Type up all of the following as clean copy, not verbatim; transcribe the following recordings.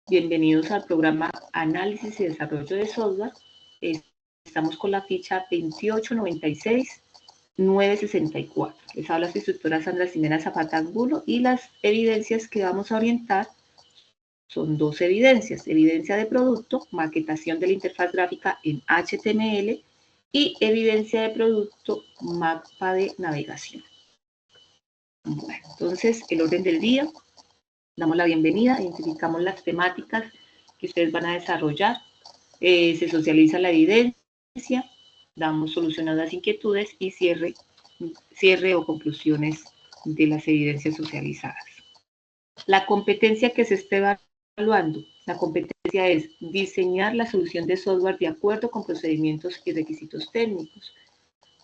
Bienvenidos al programa Análisis y Desarrollo de Software. Estamos con la ficha 28196-964. Les habla su instructora Sandra Ximena Zapata Angulo y las evidencias que vamos a orientar son dos evidencias. Evidencia de producto, maquetación de la interfaz gráfica en HTML y evidencia de producto, mapa de navegación. Bueno, entonces el orden del día. Damos la bienvenida, identificamos las temáticas que ustedes van a desarrollar, se socializa la evidencia, damos solución a las inquietudes y cierre o conclusiones de las evidencias socializadas. La competencia que se está evaluando, la competencia es diseñar la solución de software de acuerdo con procedimientos y requisitos técnicos.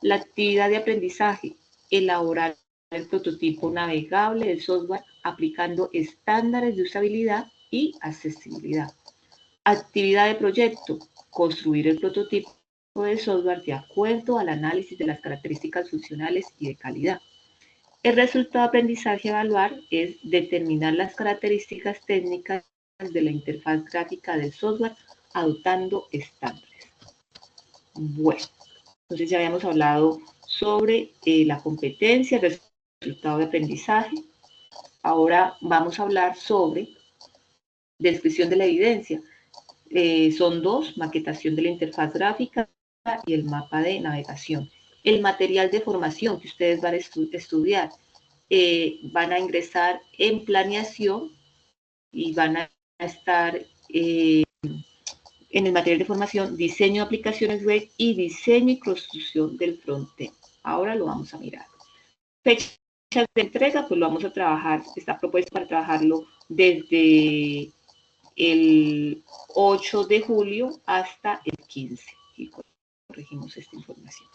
La actividad de aprendizaje, elaborar el prototipo navegable del software aplicando estándares de usabilidad y accesibilidad. Actividad de proyecto, construir el prototipo del software de acuerdo al análisis de las características funcionales y de calidad. El resultado de aprendizaje a evaluar es determinar las características técnicas de la interfaz gráfica del software adoptando estándares. Bueno, entonces ya habíamos hablado sobre la competencia, el resultado de aprendizaje. Ahora vamos a hablar sobre descripción de la evidencia. Son dos, maquetación de la interfaz gráfica y el mapa de navegación. El material de formación que ustedes van a estudiar, van a ingresar en planeación y van a estar en el material de formación, diseño de aplicaciones web y diseño y construcción del frontend. Ahora lo vamos a mirar. Fechas de entrega, pues lo vamos a trabajar, está propuesto para trabajarlo desde el 8 de julio hasta el 15. Y corregimos esta información.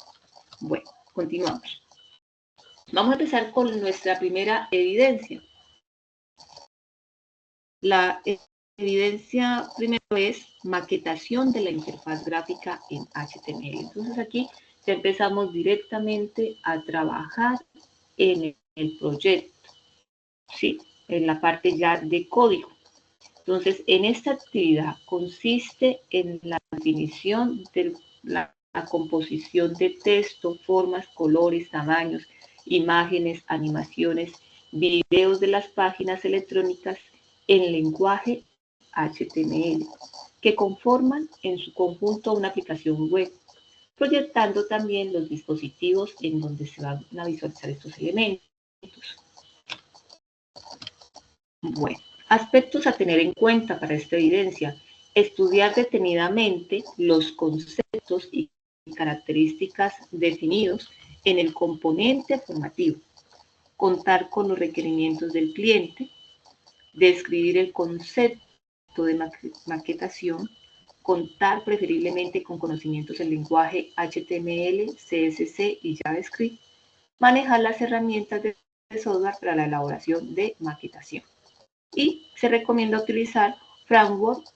Bueno, continuamos. Vamos a empezar con nuestra primera evidencia. La evidencia primero es maquetación de la interfaz gráfica en HTML. Entonces aquí ya empezamos directamente a trabajar en el proyecto, ¿sí? En la parte ya de código. Entonces, en esta actividad consiste en la definición de la composición de texto, formas, colores, tamaños, imágenes, animaciones, videos de las páginas electrónicas en lenguaje HTML, que conforman en su conjunto una aplicación web, proyectando también los dispositivos en donde se van a visualizar estos elementos. Bueno, aspectos a tener en cuenta para esta evidencia. Estudiar detenidamente los conceptos y características definidos en el componente formativo. Contar con los requerimientos del cliente. Describir el concepto de maquetación. Contar preferiblemente con conocimientos del lenguaje HTML, CSS y JavaScript. Manejar las herramientas de software para la elaboración de maquetación. Y se recomienda utilizar framework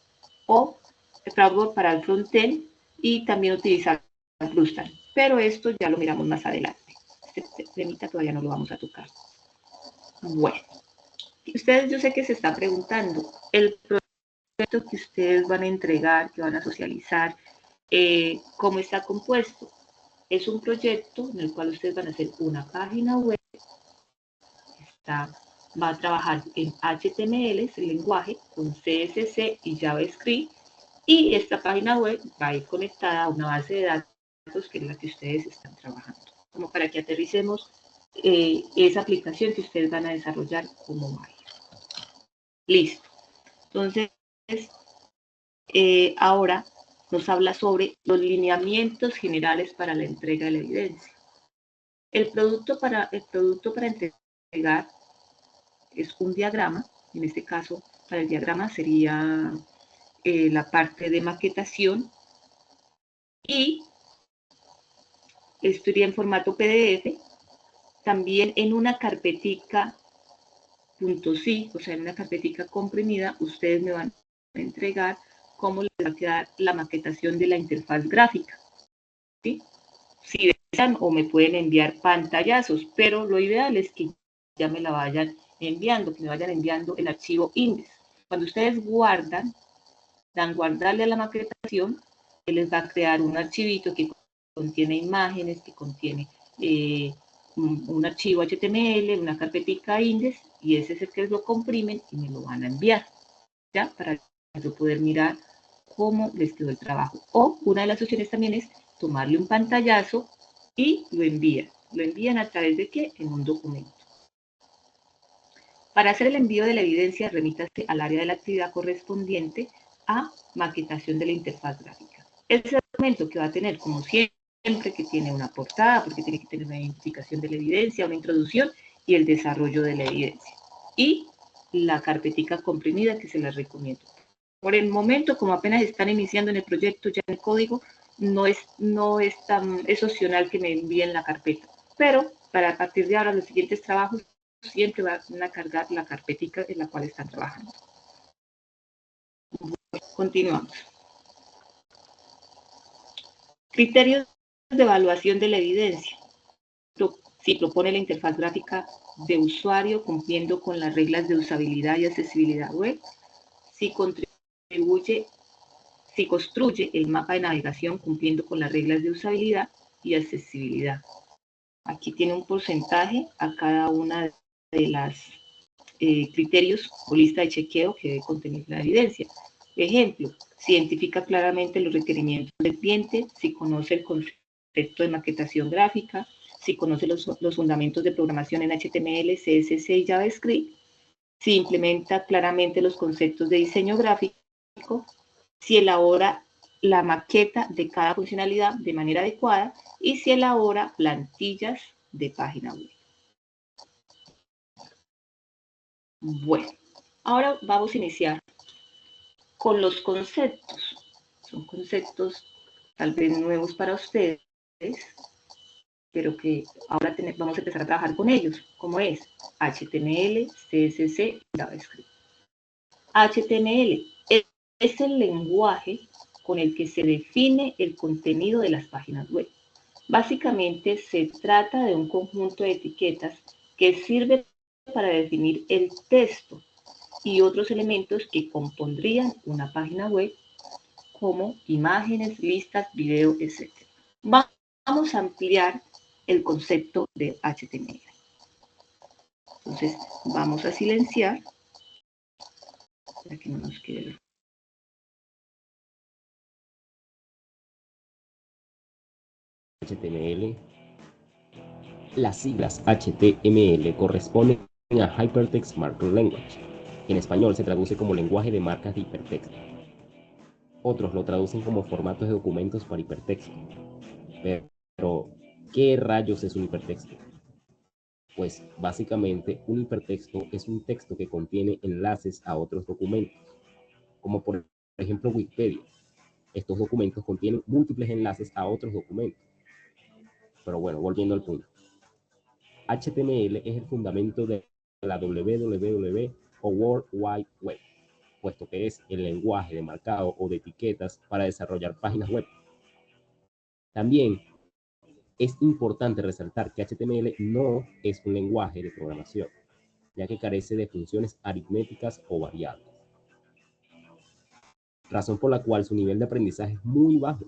para el frontend y también utilizar Flutter. Pero esto ya lo miramos más adelante. Este temita todavía no lo vamos a tocar. Bueno, ustedes yo sé que se están preguntando, el proyecto que ustedes van a entregar, que van a socializar, ¿cómo está compuesto? Es un proyecto en el cual ustedes van a hacer una página web, va a trabajar en HTML, es el lenguaje, con CSS y JavaScript, y esta página web va a ir conectada a una base de datos que es la que ustedes están trabajando, como para que aterricemos esa aplicación que ustedes van a desarrollar como va a ir. Listo. Entonces, ahora nos habla sobre los lineamientos generales para la entrega de la evidencia. El producto para entregar es un diagrama. En este caso, para el diagrama sería la parte de maquetación y esto iría en formato PDF, también en una carpetica .si, o sea, en una carpetica comprimida, ustedes me van a entregar cómo les va a quedar la maquetación de la interfaz gráfica, ¿sí? Si desean o me pueden enviar pantallazos, pero lo ideal es que ya me la vayan enviando, que me vayan enviando el archivo index. Cuando ustedes dan guardarle a la maquetación, él les va a crear un archivito que contiene imágenes, que contiene un archivo HTML, una carpetica index, y ese es el que lo comprimen y me lo van a enviar, ¿ya? Para yo poder mirar cómo les quedó el trabajo. O una de las opciones también es tomarle un pantallazo y lo envían. ¿Lo envían a través de qué? En un documento. Para hacer el envío de la evidencia, remítase al área de la actividad correspondiente a maquetación de la interfaz gráfica. Ese documento que va a tener, como siempre, que tiene una portada, porque tiene que tener una identificación de la evidencia, una introducción y el desarrollo de la evidencia. Y la carpetica comprimida que se las recomiendo. Por el momento, como apenas están iniciando en el proyecto, ya en el código, es opcional que me envíen la carpeta. Pero para a partir de ahora, los siguientes trabajos siempre van a cargar la carpetica en la cual están trabajando. Continuamos. Criterios de evaluación de la evidencia. Si propone la interfaz gráfica de usuario cumpliendo con las reglas de usabilidad y accesibilidad web, si construye el mapa de navegación cumpliendo con las reglas de usabilidad y accesibilidad. Aquí tiene un porcentaje a cada una de las criterios o lista de chequeo que debe contener la evidencia. Ejemplo, si identifica claramente los requerimientos del cliente, si conoce el concepto de maquetación gráfica, si conoce los fundamentos de programación en HTML, CSS y JavaScript, si implementa claramente los conceptos de diseño gráfico, si elabora la maqueta de cada funcionalidad de manera adecuada y si elabora plantillas de página web. Bueno, ahora vamos a iniciar con los conceptos. Son conceptos tal vez nuevos para ustedes, pero que ahora vamos a empezar a trabajar con ellos, como es HTML, CSS y JavaScript. HTML es el lenguaje con el que se define el contenido de las páginas web. Básicamente se trata de un conjunto de etiquetas que sirve para definir el texto y otros elementos que compondrían una página web, como imágenes, listas, video, etc. Vamos a ampliar el concepto de HTML. Entonces, vamos a silenciar para que no nos quede. HTML. Las siglas HTML corresponden a Hypertext Markup Language. En español se traduce como lenguaje de marcas de hipertexto. Otros lo traducen como formatos de documentos para hipertexto. Pero, ¿qué rayos es un hipertexto? Pues básicamente un hipertexto es un texto que contiene enlaces a otros documentos, como por ejemplo Wikipedia. Estos documentos contienen múltiples enlaces a otros documentos. Pero bueno, volviendo al punto. HTML es el fundamento de la WWW o World Wide Web, puesto que es el lenguaje de marcado o de etiquetas para desarrollar páginas web. También es importante resaltar que HTML no es un lenguaje de programación, ya que carece de funciones aritméticas o variables, razón por la cual su nivel de aprendizaje es muy bajo.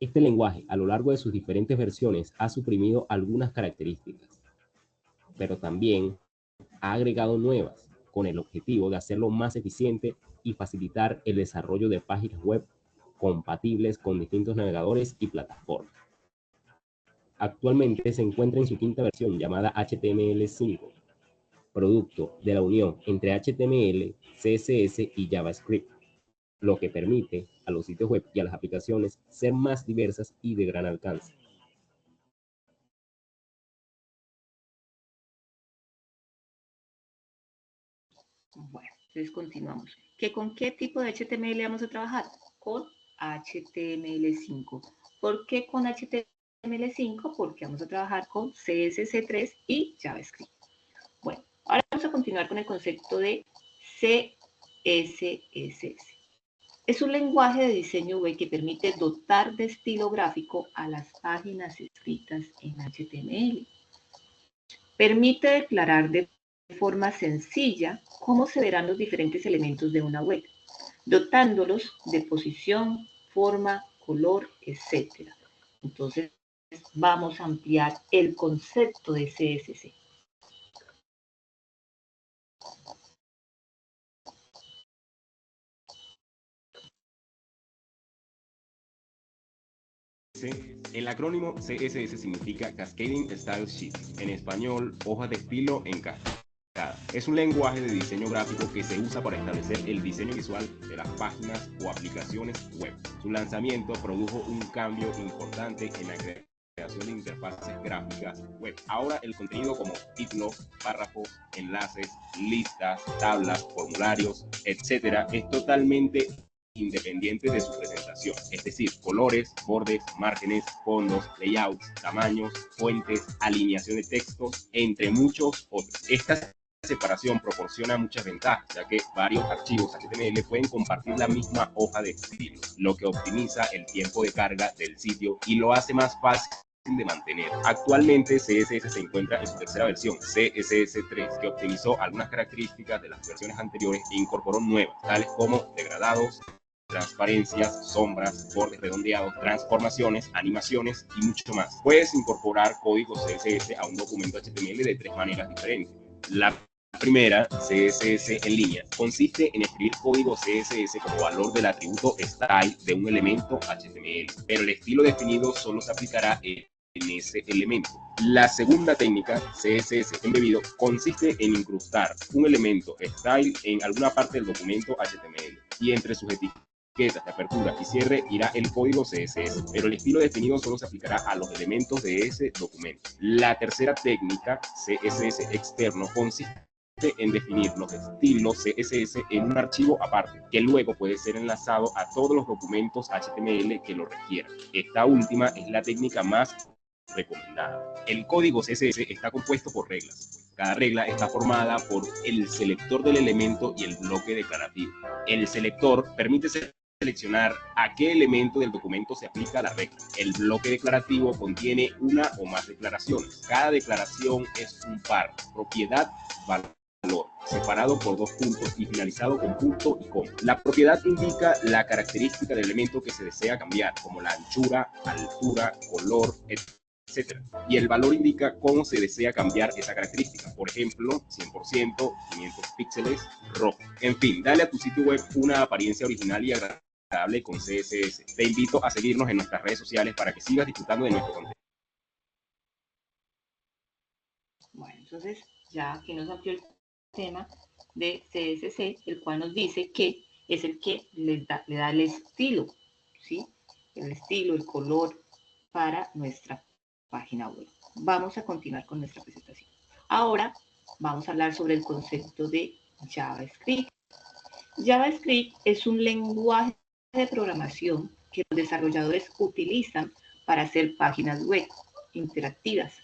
Este lenguaje, a lo largo de sus diferentes versiones, ha suprimido algunas características, pero también ha agregado nuevas, con el objetivo de hacerlo más eficiente y facilitar el desarrollo de páginas web compatibles con distintos navegadores y plataformas. Actualmente se encuentra en su quinta versión llamada HTML5, producto de la unión entre HTML, CSS y JavaScript, lo que permite a los sitios web y a las aplicaciones ser más diversas y de gran alcance. Bueno, entonces continuamos. ¿Con qué tipo de HTML vamos a trabajar? Con HTML5. ¿Por qué con HTML5? Porque vamos a trabajar con CSS3 y JavaScript. Bueno, ahora vamos a continuar con el concepto de CSS. Es un lenguaje de diseño web que permite dotar de estilo gráfico a las páginas escritas en HTML. Permite declarar de forma sencilla cómo se verán los diferentes elementos de una web, dotándolos de posición, forma, color, etc. Entonces, vamos a ampliar el concepto de CSS. El acrónimo CSS significa Cascading Style Sheet, en español, hojas de estilo en cascada. Es un lenguaje de diseño gráfico que se usa para establecer el diseño visual de las páginas o aplicaciones web. Su lanzamiento produjo un cambio importante en la creación de interfaces gráficas web. Ahora el contenido como título, párrafo, enlaces, listas, tablas, formularios, etc. es totalmente independiente de su presentación, es decir, colores, bordes, márgenes, fondos, layouts, tamaños, fuentes, alineación de textos, entre muchos otros. Esta separación proporciona muchas ventajas, ya que varios archivos HTML pueden compartir la misma hoja de estilo, lo que optimiza el tiempo de carga del sitio y lo hace más fácil de mantener. Actualmente CSS se encuentra en su tercera versión, CSS3, que optimizó algunas características de las versiones anteriores e incorporó nuevas, tales como degradados, transparencias, sombras, bordes redondeados, transformaciones, animaciones y mucho más. Puedes incorporar código CSS a un documento HTML de tres maneras diferentes. La primera, CSS en línea, consiste en escribir código CSS como valor del atributo style de un elemento HTML, pero el estilo definido solo se aplicará en ese elemento. La segunda técnica, CSS embebido, consiste en incrustar un elemento style en alguna parte del documento HTML y entre sus etiquetas de apertura y cierre irá el código CSS, pero el estilo definido solo se aplicará a los elementos de ese documento. La tercera técnica, CSS externo, consiste en definir los estilos CSS en un archivo aparte, que luego puede ser enlazado a todos los documentos HTML que lo requieran. Esta última es la técnica más recomendada. El código CSS está compuesto por reglas. Cada regla está formada por el selector del elemento y el bloque declarativo. El selector permite seleccionar a qué elemento del documento se aplica la regla. El bloque declarativo contiene una o más declaraciones. Cada declaración es un par, propiedad, valor, separado por dos puntos y finalizado con punto y coma. La propiedad indica la característica del elemento que se desea cambiar, como la anchura, altura, color, etc. Y el valor indica cómo se desea cambiar esa característica. Por ejemplo, 100%, 500 píxeles, rojo. En fin, dale a tu sitio web una apariencia original y agradable con CSS. Te invito a seguirnos en nuestras redes sociales para que sigas disfrutando de nuestro contenido. Bueno, entonces ya aquí nos amplió el tema de CSS, el cual nos dice que es el que le da el estilo, ¿sí? El estilo, el color para nuestra página web. Vamos a continuar con nuestra presentación. Ahora vamos a hablar sobre el concepto de JavaScript. JavaScript es un lenguaje de programación que los desarrolladores utilizan para hacer páginas web interactivas,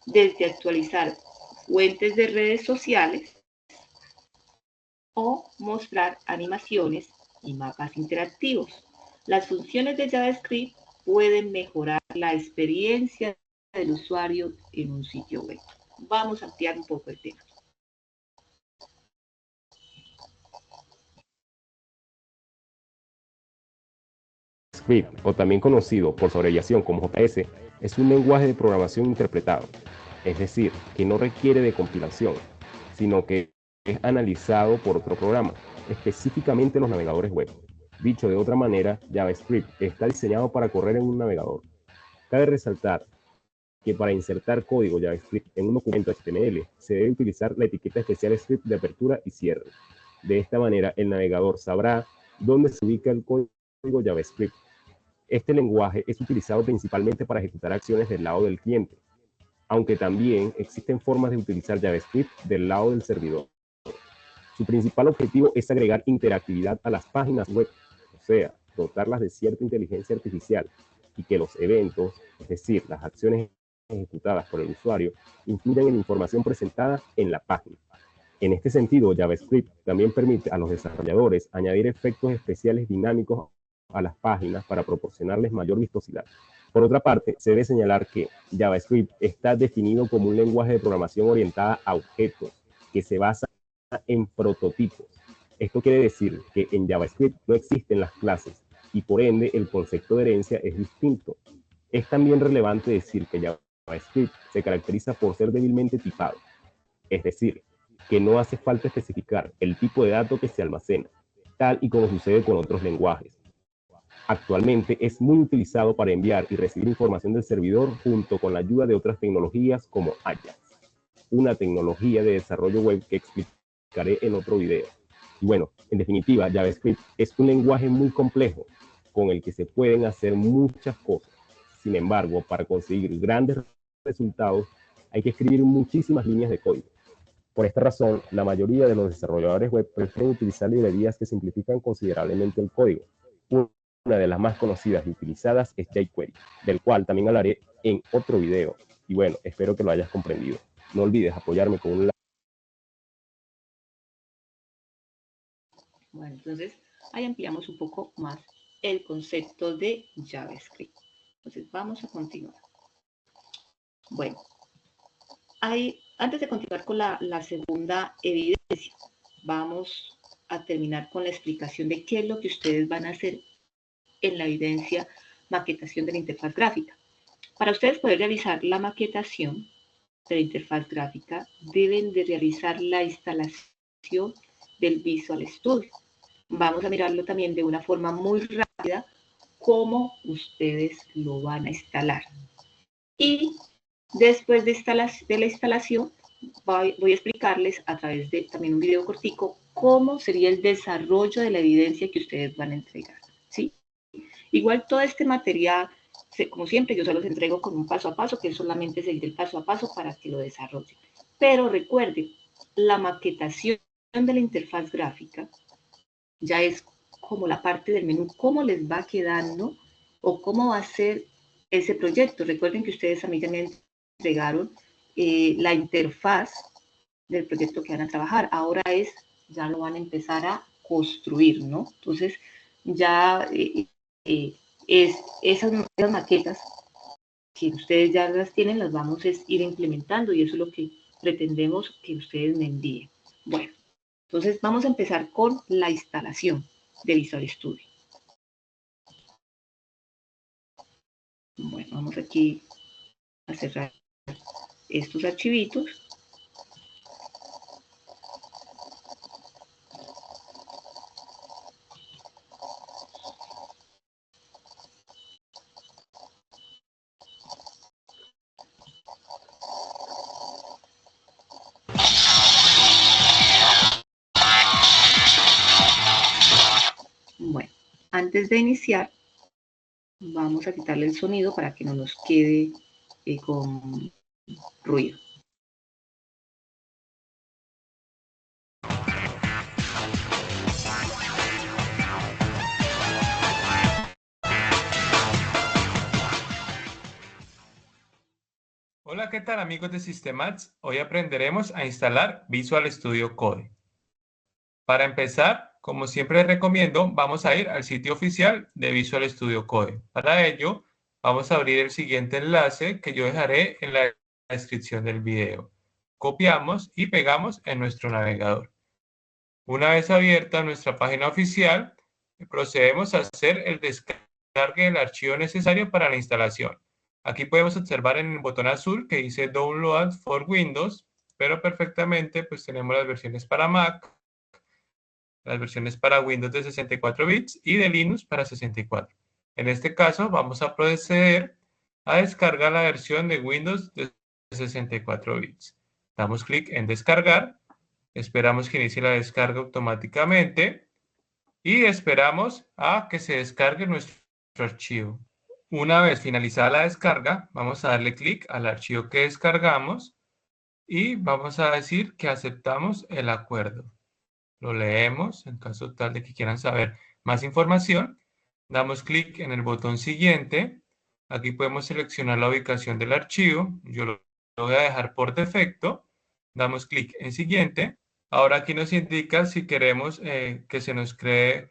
desde actualizar fuentes de redes sociales o mostrar animaciones y mapas interactivos. Las funciones de JavaScript pueden mejorar la experiencia del usuario en un sitio web. Vamos a ampliar un poco el tema. JavaScript, o también conocido por su abreviación como JS, es un lenguaje de programación interpretado, es decir, que no requiere de compilación, sino que es analizado por otro programa, específicamente los navegadores web. Dicho de otra manera, JavaScript está diseñado para correr en un navegador. Cabe resaltar que para insertar código JavaScript en un documento HTML se debe utilizar la etiqueta especial script de apertura y cierre. De esta manera, el navegador sabrá dónde se ubica el código JavaScript. Este lenguaje es utilizado principalmente para ejecutar acciones del lado del cliente, aunque también existen formas de utilizar JavaScript del lado del servidor. Su principal objetivo es agregar interactividad a las páginas web, o sea, dotarlas de cierta inteligencia artificial y que los eventos, es decir, las acciones ejecutadas por el usuario, influyan en la información presentada en la página. En este sentido, JavaScript también permite a los desarrolladores añadir efectos especiales dinámicos a las páginas para proporcionarles mayor vistosidad. Por otra parte, se debe señalar que JavaScript está definido como un lenguaje de programación orientada a objetos, que se basa en prototipos. Esto quiere decir que en JavaScript no existen las clases y por ende el concepto de herencia es distinto. Es también relevante decir que JavaScript se caracteriza por ser débilmente tipado, es decir, que no hace falta especificar el tipo de dato que se almacena, tal y como sucede con otros lenguajes. Actualmente es muy utilizado para enviar y recibir información del servidor junto con la ayuda de otras tecnologías como Ajax, una tecnología de desarrollo web que explicaré en otro video. Y bueno, en definitiva, JavaScript es un lenguaje muy complejo con el que se pueden hacer muchas cosas. Sin embargo, para conseguir grandes resultados hay que escribir muchísimas líneas de código. Por esta razón, la mayoría de los desarrolladores web prefieren utilizar librerías que simplifican considerablemente el código. Una de las más conocidas y utilizadas es jQuery, del cual también hablaré en otro video. Y bueno, espero que lo hayas comprendido. No olvides apoyarme con un like. Bueno, entonces ahí ampliamos un poco más el concepto de JavaScript. Entonces vamos a continuar. Bueno, antes de continuar con la segunda evidencia, vamos a terminar con la explicación de qué es lo que ustedes van a hacer en la evidencia maquetación de la interfaz gráfica. Para ustedes poder realizar la maquetación de la interfaz gráfica, deben de realizar la instalación del Visual Studio. Vamos a mirarlo también de una forma muy rápida, cómo ustedes lo van a instalar. Y después de la instalación, voy a explicarles a través de también un video cortico cómo sería el desarrollo de la evidencia que ustedes van a entregar, ¿sí? Igual todo este material, como siempre, yo se los entrego con un paso a paso, que es solamente seguir el paso a paso para que lo desarrollen. Pero recuerden, la maquetación de la interfaz gráfica ya es como la parte del menú, cómo les va quedando o cómo va a ser ese proyecto. Recuerden que ustedes a mí ya me entregaron la interfaz del proyecto que van a trabajar. Ahora ya lo van a empezar a construir, ¿no? Entonces, ya esas maquetas que ustedes ya las tienen, las vamos a ir implementando y eso es lo que pretendemos que ustedes me envíen. Bueno, entonces vamos a empezar con la instalación de Visual Studio. Bueno, vamos aquí a cerrar estos archivitos. Bueno, antes de iniciar, vamos a quitarle el sonido para que no nos quede con ruido. Hola, ¿qué tal amigos de Systemats? Hoy aprenderemos a instalar Visual Studio Code. Para empezar, como siempre recomiendo, vamos a ir al sitio oficial de Visual Studio Code. Para ello, vamos a abrir el siguiente enlace que yo dejaré en la descripción del video. Copiamos y pegamos en nuestro navegador. Una vez abierta nuestra página oficial, procedemos a hacer el descargue del archivo necesario para la instalación. Aquí podemos observar en el botón azul que dice Download for Windows, pero perfectamente pues tenemos las versiones para Mac, las versiones para Windows de 64 bits y de Linux para 64. En este caso vamos a proceder a descargar la versión de Windows de 64 bits. Damos clic en descargar, esperamos que inicie la descarga automáticamente y esperamos a que se descargue nuestro archivo. Una vez finalizada la descarga, vamos a darle clic al archivo que descargamos y vamos a decir que aceptamos el acuerdo. Lo leemos en caso tal de que quieran saber más información. Damos clic en el botón siguiente. Aquí podemos seleccionar la ubicación del archivo. Yo lo voy a dejar por defecto. Damos clic en siguiente. Ahora aquí nos indica si queremos que se nos cree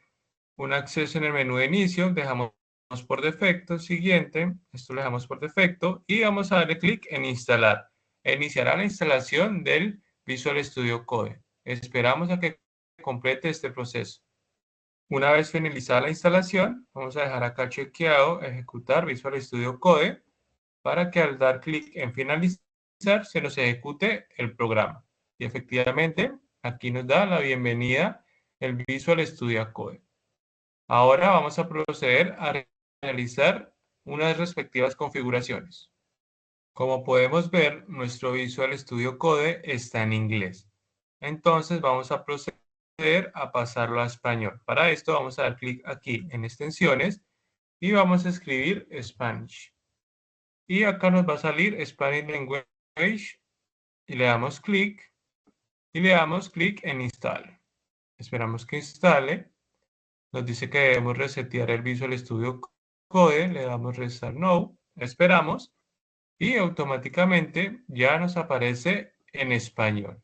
un acceso en el menú de inicio. Dejamos por defecto siguiente. Esto lo dejamos por defecto y vamos a darle clic en instalar. Iniciará la instalación del Visual Studio Code. Esperamos a que complete este proceso. Una vez finalizada la instalación, vamos a dejar acá chequeado ejecutar Visual Studio Code para que al dar clic en finalizar se nos ejecute el programa. Y efectivamente, aquí nos da la bienvenida el Visual Studio Code. Ahora vamos a proceder a realizar unas respectivas configuraciones. Como podemos ver, nuestro Visual Studio Code está en inglés. Entonces vamos a proceder a pasarlo a español. Para esto vamos a dar clic aquí en extensiones y vamos a escribir Spanish. Y acá nos va a salir Spanish Language y le damos clic en Install. Esperamos que instale. Nos dice que debemos resetear el Visual Studio Code, le damos Restart Now, esperamos y automáticamente ya nos aparece en español.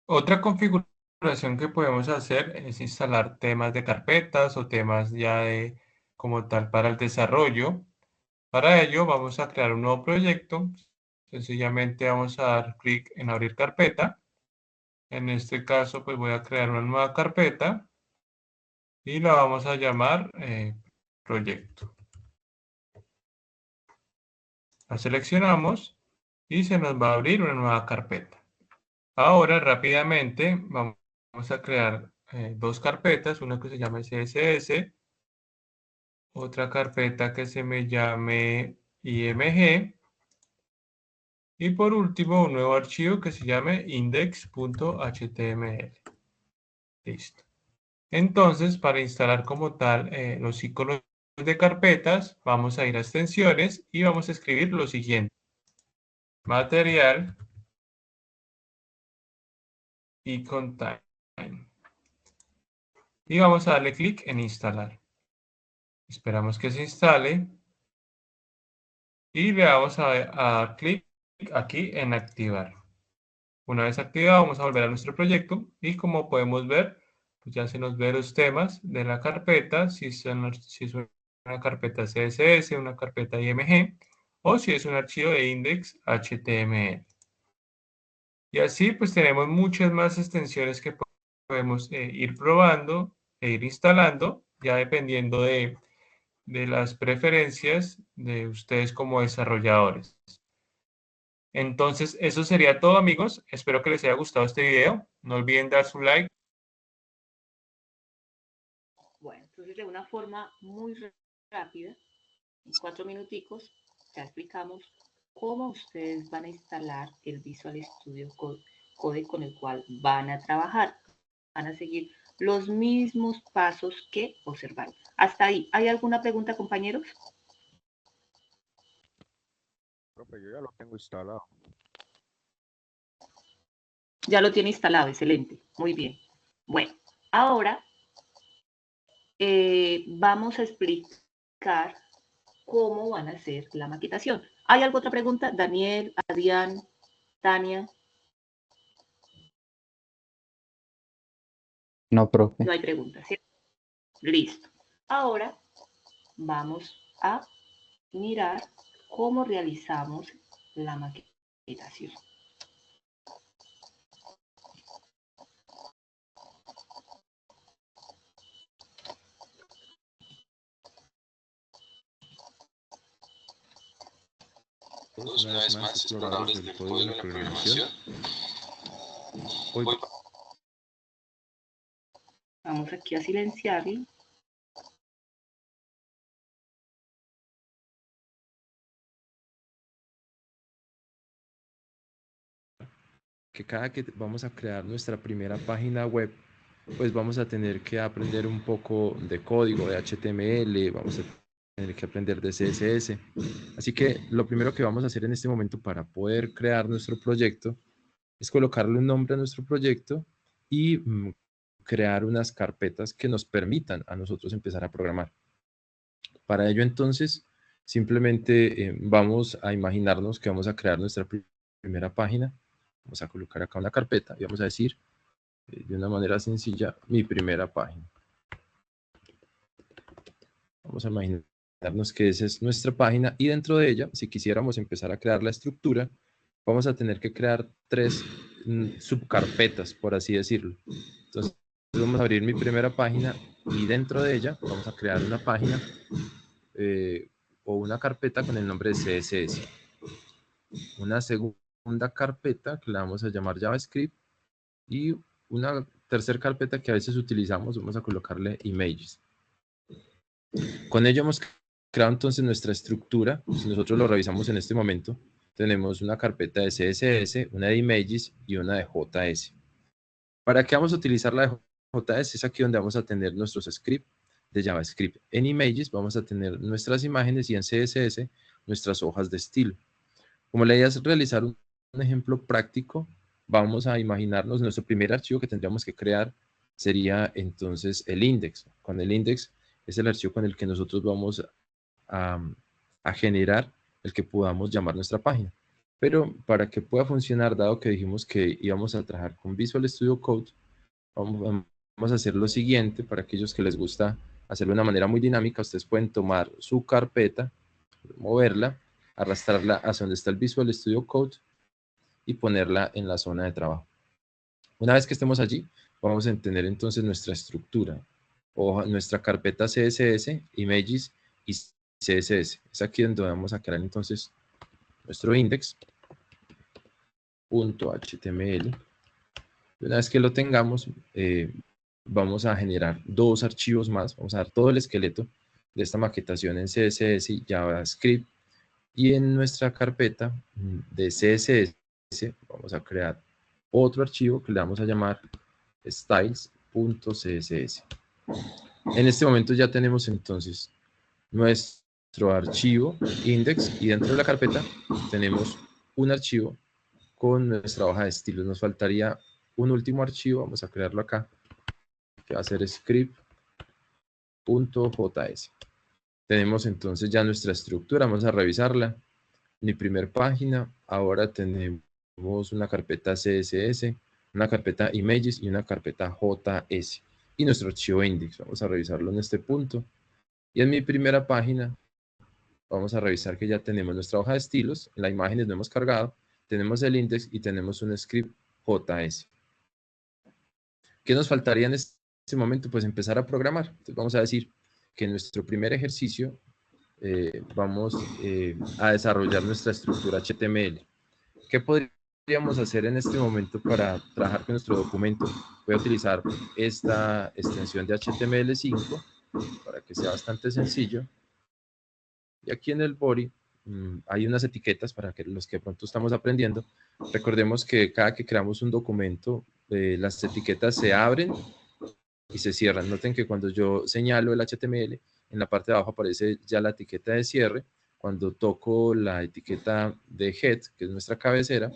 Otra configuración que podemos hacer es instalar temas de carpetas o temas ya de como tal para el desarrollo. Para ello vamos a crear un nuevo proyecto. Sencillamente vamos a dar clic en abrir carpeta. En este caso pues voy a crear una nueva carpeta y la vamos a llamar proyecto. La seleccionamos y se nos va a abrir una nueva carpeta. Ahora rápidamente vamos a crear dos carpetas, una que se llame CSS, otra carpeta que se me llame IMG y por último un nuevo archivo que se llame index.html. Listo. Entonces, para instalar como tal los iconos de carpetas, vamos a ir a extensiones y vamos a escribir lo siguiente. Material icon time. Y vamos a darle clic en instalar. Esperamos que se instale. Y le vamos a dar clic aquí en activar. Una vez activado, vamos a volver a nuestro proyecto. Y como podemos ver, pues ya se nos ven los temas de la carpeta. Si es una carpeta CSS, una carpeta IMG. O si es un archivo de index.html. Y así pues tenemos muchas más extensiones que podemos ir probando e ir instalando, ya dependiendo de las preferencias de ustedes como desarrolladores. Entonces, eso sería todo, amigos. Espero que les haya gustado este video. No olviden dar su like. Bueno, entonces de una forma muy rápida, en 4 minuticos, ya explicamos cómo ustedes van a instalar el Visual Studio Code con el cual van a trabajar. Van a seguir los mismos pasos que observaron. Hasta ahí, ¿hay alguna pregunta, compañeros? Profe, yo ya lo tengo instalado. Ya lo tiene instalado, excelente, muy bien. Bueno, ahora vamos a explicar cómo van a hacer la maquetación. ¿Hay alguna otra pregunta? Daniel, Adrián, Tania. No, profe. No hay preguntas, ¿cierto? Listo. Ahora vamos a mirar cómo realizamos la maquetación. Una vez más, exploradores del código de la programación. Hoy Vamos aquí a silenciarlo. que cada que vamos a crear nuestra primera página web, pues vamos a tener que aprender un poco de código, de HTML, vamos a tener que aprender de CSS. Así que lo primero que vamos a hacer en este momento para poder crear nuestro proyecto es colocarle un nombre a nuestro proyecto y crear unas carpetas que nos permitan a nosotros empezar a programar. Para ello entonces, simplemente vamos a imaginarnos que vamos a crear nuestra primera página. Vamos a colocar acá una carpeta y vamos a decir de una manera sencilla mi primera página. Vamos a imaginarnos que esa es nuestra página y dentro de ella, si quisiéramos empezar a crear la estructura, vamos a tener que crear 3 subcarpetas, por así decirlo. Entonces, vamos a abrir mi primera página y dentro de ella vamos a crear una página o una carpeta con el nombre de CSS. Una segunda carpeta que la vamos a llamar JavaScript y una tercera carpeta que a veces utilizamos, vamos a colocarle images. Con ello hemos creado entonces nuestra estructura. Si nosotros lo revisamos en este momento, tenemos una carpeta de CSS, una de images y una de JS. ¿Para qué vamos a utilizar la de JS? Es aquí donde vamos a tener nuestros scripts de JavaScript. En images vamos a tener nuestras imágenes y en CSS nuestras hojas de estilo. Como la idea es realizar un ejemplo práctico, vamos a imaginarnos nuestro primer archivo que tendríamos que crear sería entonces el index. Con el index es el archivo con el que nosotros vamos a generar el que podamos llamar nuestra página. Pero para que pueda funcionar, dado que dijimos que íbamos a trabajar con Visual Studio Code, vamos a hacer lo siguiente. Para aquellos que les gusta hacerlo de una manera muy dinámica, ustedes pueden tomar su carpeta, moverla, arrastrarla hacia donde está el Visual Studio Code y ponerla en la zona de trabajo. Una vez que estemos allí, vamos a tener entonces nuestra estructura o nuestra carpeta CSS, Images y CSS. Es aquí donde vamos a crear entonces nuestro index.html. Una vez que lo tengamos, vamos a generar 2 archivos más. Vamos a dar todo el esqueleto de esta maquetación en CSS y JavaScript. Y en nuestra carpeta de CSS vamos a crear otro archivo que le vamos a llamar styles.css. En este momento ya tenemos entonces nuestro archivo index y dentro de la carpeta tenemos un archivo con nuestra hoja de estilos. Nos faltaría un último archivo, vamos a crearlo acá, que va a ser script.js. Tenemos entonces ya nuestra estructura, vamos a revisarla. Mi primer página, ahora tenemos una carpeta CSS, una carpeta images y una carpeta JS. Y nuestro archivo index, vamos a revisarlo en este punto. Y en mi primera página, vamos a revisar que ya tenemos nuestra hoja de estilos, en las imágenes no hemos cargado, tenemos el index y tenemos un script JS. ¿Qué nos faltaría en este momento? Pues empezar a programar. Entonces vamos a decir que en nuestro primer ejercicio vamos a desarrollar nuestra estructura HTML. ¿Qué podríamos hacer en este momento para trabajar con nuestro documento? Voy a utilizar esta extensión de HTML5 para que sea bastante sencillo. Y aquí en el body hay unas etiquetas para que los que de pronto estamos aprendiendo. Recordemos que cada que creamos un documento, las etiquetas se abren y se cierran. Noten que cuando yo señalo el HTML, en la parte de abajo aparece ya la etiqueta de cierre. Cuando toco la etiqueta de head, que es nuestra cabecera,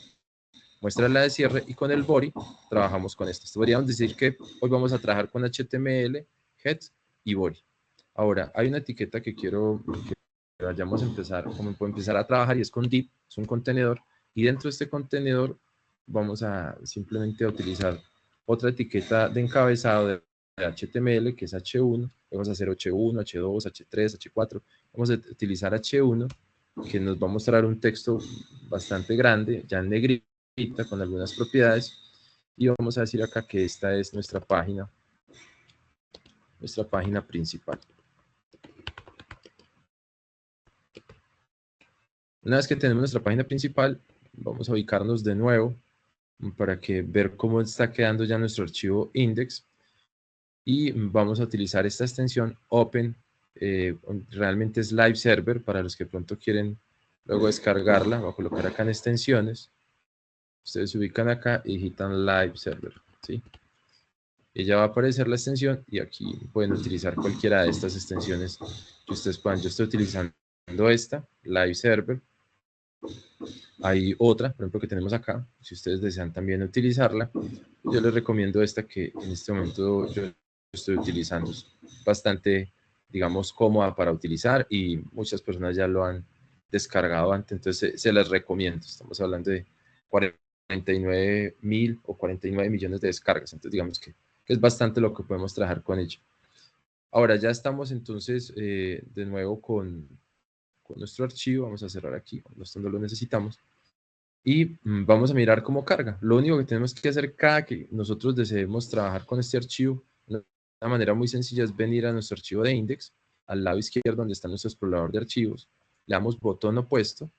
muestra la de cierre y con el body trabajamos con esto. Podríamos decir que hoy vamos a trabajar con HTML, head y body. Ahora, hay una etiqueta que quiero que vayamos a empezar a trabajar y es con div, es un contenedor y dentro de este contenedor vamos a simplemente utilizar otra etiqueta de encabezado de HTML que es H1, vamos a hacer H1, H2, H3, H4, vamos a utilizar H1 que nos va a mostrar un texto bastante grande, ya en negrita, con algunas propiedades y vamos a decir acá que esta es nuestra página principal. Una vez que tenemos nuestra página principal, vamos a ubicarnos de nuevo para ver cómo está quedando ya nuestro archivo index y vamos a utilizar esta extensión open, realmente es live server para los que pronto quieren luego descargarla. Voy a colocar acá en extensiones, ustedes se ubican acá y digitan live server, ¿sí? Ella va a aparecer la extensión y aquí pueden utilizar cualquiera de estas extensiones que ustedes puedan. Yo estoy utilizando esta, live server. Hay otra, por ejemplo, que tenemos acá. Si ustedes desean también utilizarla, yo les recomiendo esta que en este momento yo estoy utilizando. Es bastante, digamos, cómoda para utilizar y muchas personas ya lo han descargado antes, entonces se les recomiendo. Estamos hablando de 49.000 o 49 millones de descargas, entonces digamos que es bastante lo que podemos trabajar con ello. Ahora ya estamos entonces de nuevo con nuestro archivo. Vamos a cerrar aquí, esto no lo necesitamos. y vamos a mirar cómo carga. Lo único que tenemos que hacer cada que nosotros deseemos trabajar con este archivo, una manera muy sencilla es venir a nuestro archivo de index, al lado izquierdo donde está nuestro explorador de archivos, le damos botón opuesto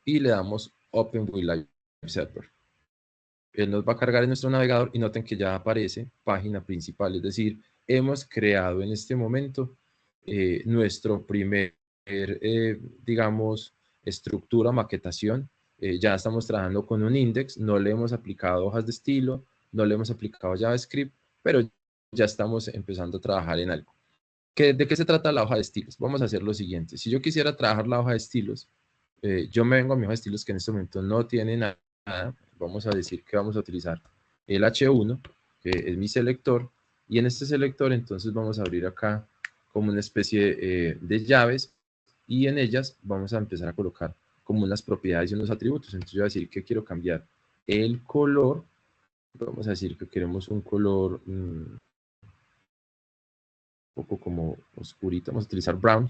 y le damos Open with Live Server. Él nos va a cargar en nuestro navegador y noten que ya aparece página principal, es decir, hemos creado en este momento nuestro primer, digamos, estructura, maquetación. Ya estamos trabajando con un index, no le hemos aplicado hojas de estilo, no le hemos aplicado JavaScript, pero ya estamos empezando a trabajar en algo. ¿De qué se trata la hoja de estilos? Vamos a hacer lo siguiente. Si yo quisiera trabajar la hoja de estilos, yo me vengo a mi hoja de estilos que en este momento no tiene nada. Vamos a decir que vamos a utilizar el H1, que es mi selector, y en este selector entonces vamos a abrir acá como una especie de llaves, y en ellas vamos a empezar a colocar como unas propiedades y unos atributos. Entonces yo voy a decir que quiero cambiar el color, vamos a decir que queremos un color poco como oscurito, vamos a utilizar brown.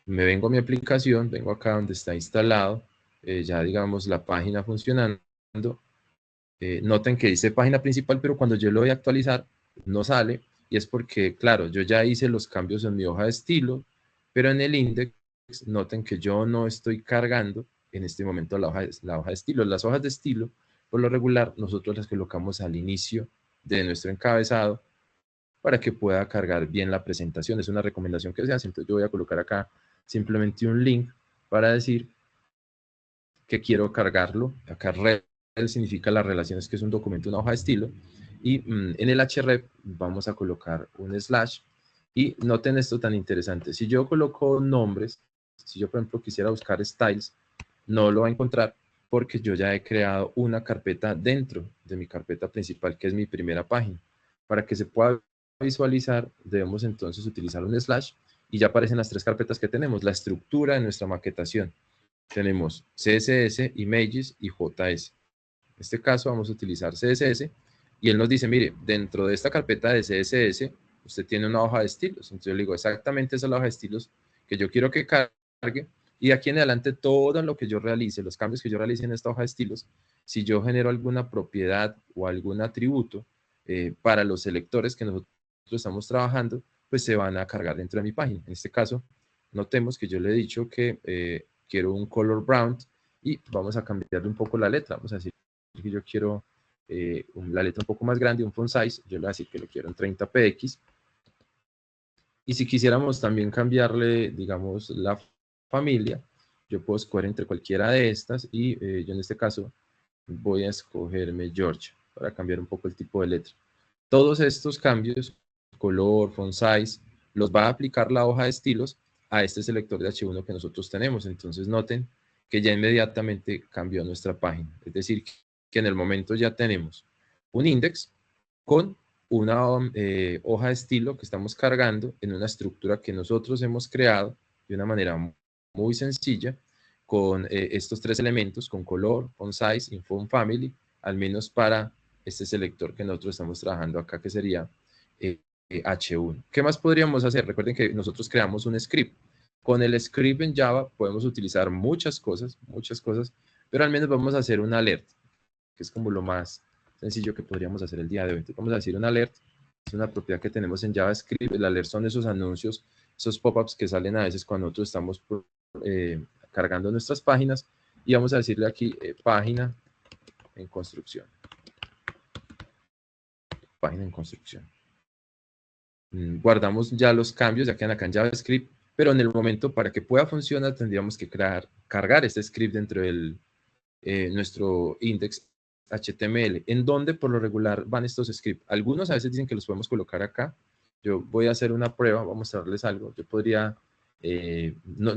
Me vengo a mi aplicación, vengo acá donde está instalado, ya digamos la página funcionando. Noten que dice página principal, pero cuando yo lo voy a actualizar no sale, y es porque, claro, yo ya hice los cambios en mi hoja de estilo, pero en el index noten que yo no estoy cargando en este momento la hoja de estilo. Las hojas de estilo, por lo regular, nosotros las colocamos al inicio de nuestro encabezado para que pueda cargar bien la presentación. Es una recomendación que se hace. Entonces yo voy a colocar acá simplemente un link para decir que quiero cargarlo. Acá rel significa las relaciones, que es un documento, una hoja de estilo. Y en el href vamos a colocar un slash. Y noten esto tan interesante. Si yo coloco nombres, si yo por ejemplo quisiera buscar styles, no lo va a encontrar porque yo ya he creado una carpeta dentro de mi carpeta principal, que es mi primera página. Para que se pueda visualizar, debemos entonces utilizar un slash y ya aparecen las tres carpetas que tenemos, la estructura de nuestra maquetación. Tenemos CSS, Images y JS. En este caso vamos a utilizar CSS y él nos dice, mire, dentro de esta carpeta de CSS, usted tiene una hoja de estilos. Entonces yo le digo, exactamente esa es la hoja de estilos que yo quiero que cargue, y de aquí en adelante todo lo que yo realice, los cambios que yo realice en esta hoja de estilos, si yo genero alguna propiedad o algún atributo para los selectores que nosotros estamos trabajando, pues se van a cargar dentro de mi página. En este caso, notemos que yo le he dicho que quiero un color brown y vamos a cambiarle un poco la letra. Vamos a decir que yo quiero la letra un poco más grande, un font size. Yo le voy a decir que lo quiero en 30px. Y si quisiéramos también cambiarle, digamos, la familia, yo puedo escoger entre cualquiera de estas y yo en este caso voy a escogerme George para cambiar un poco el tipo de letra. Todos estos cambios, color, font size, los va a aplicar la hoja de estilos a este selector de H1 que nosotros tenemos. Entonces noten que ya inmediatamente cambió nuestra página. Es decir, que en el momento ya tenemos un index con una hoja de estilo que estamos cargando en una estructura que nosotros hemos creado de una manera muy sencilla, con estos tres elementos, con color, font size y font family, al menos para este selector que nosotros estamos trabajando acá, que sería H1. ¿Qué más podríamos hacer? Recuerden que nosotros creamos un script. Con el script en Java podemos utilizar muchas cosas, pero al menos vamos a hacer un alert, que es como lo más sencillo que podríamos hacer el día de hoy. Entonces vamos a decir un alert, es una propiedad que tenemos en JavaScript. El alert son esos anuncios, esos pop-ups que salen a veces cuando nosotros estamos cargando nuestras páginas, y vamos a decirle aquí página en construcción. Página en construcción. Guardamos ya los cambios, ya quedan acá en JavaScript, pero en el momento para que pueda funcionar tendríamos que cargar este script dentro de nuestro index HTML, en donde por lo regular van estos scripts. Algunos a veces dicen que los podemos colocar acá. Yo voy a hacer una prueba, voy a mostrarles algo. Yo podría,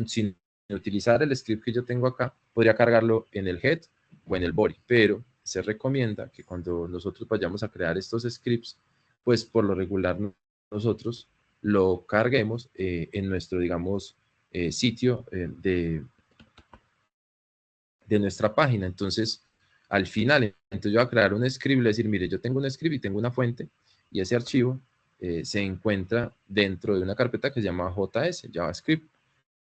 sin utilizar el script que yo tengo acá, podría cargarlo en el head o en el body, pero se recomienda que cuando nosotros vayamos a crear estos scripts, pues por lo regular nosotros lo carguemos en nuestro, digamos, sitio de nuestra página. Entonces, al final, entonces yo voy a crear un script, le voy a decir, mire, yo tengo un script y tengo una fuente, y ese archivo se encuentra dentro de una carpeta que se llama JS, JavaScript.